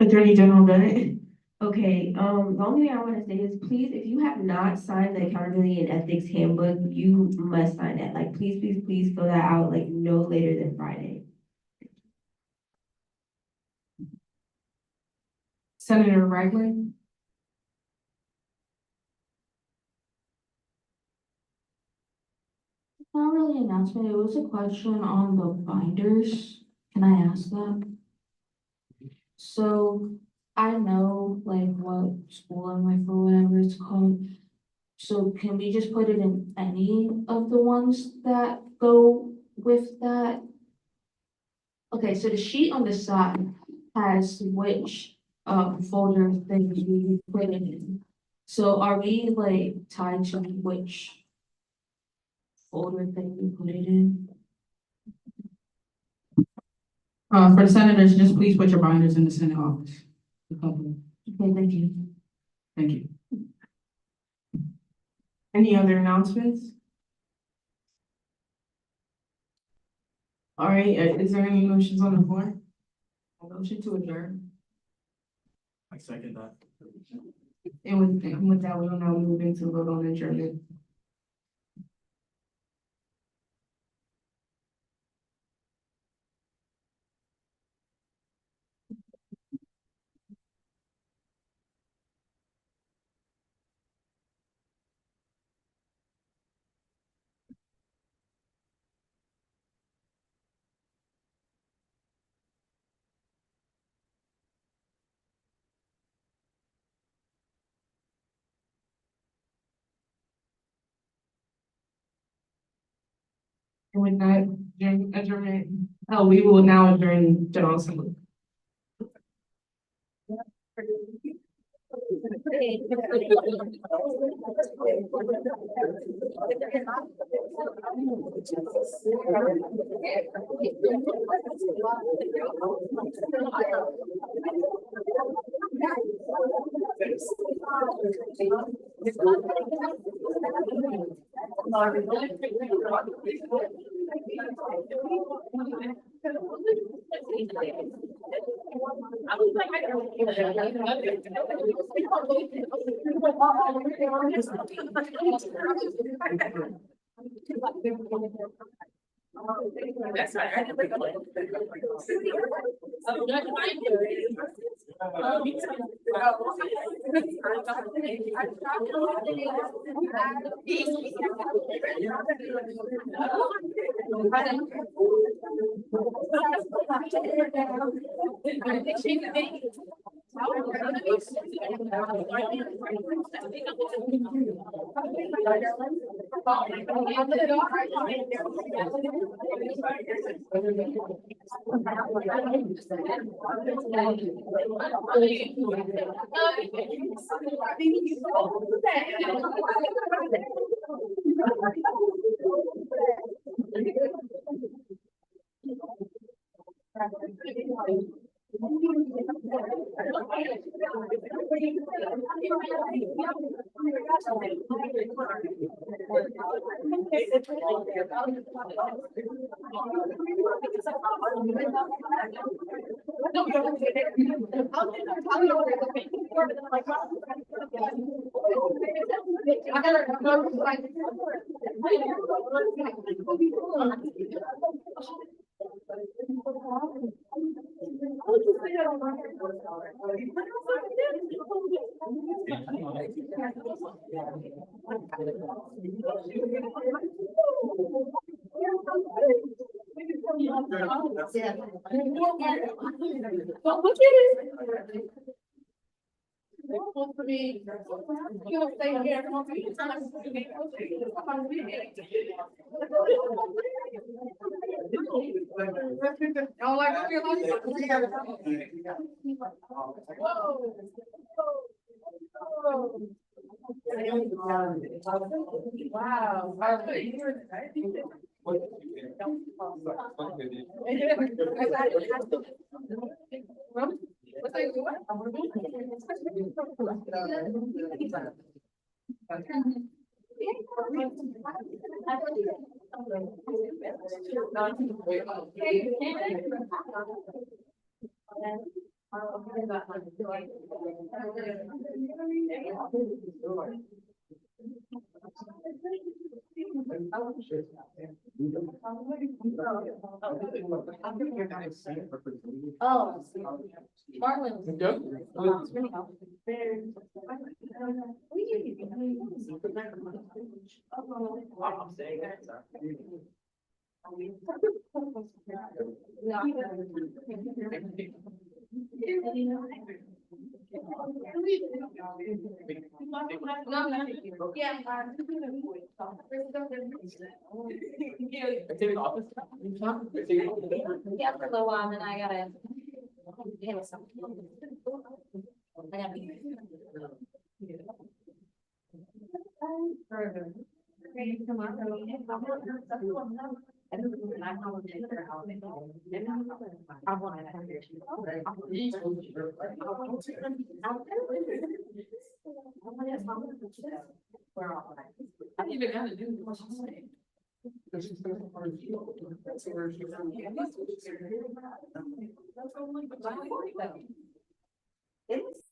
Attorney General Bennett. Okay, the only thing I wanna say is please, if you have not signed the accountability and ethics handbook, you must sign it. Like, please, please, please fill that out like no later than Friday. Senator Ragland. Not really an announcement, it was a question on the binders. Can I ask that? So I know like what school I'm with or whatever it's called. So can we just put it in any of the ones that go with that? Okay, so the sheet on the side has which folder things we put it in. So are we like tied to which folder thing we put it in? For the senators, just please put your binders in the Senate office. The company. Okay, thank you. Thank you. Any other announcements? All right, is there any motions on the floor? A motion to adjourn. I second that. And with that, we will now move into vote on adjournment. And with that, adjournment, we will now adjourn general assembly. Wow. Oh, Marlon. I'm saying that. Yeah, for a little while, and then I gotta. Handle something. I gotta be. I didn't even gotta do what she's saying. It was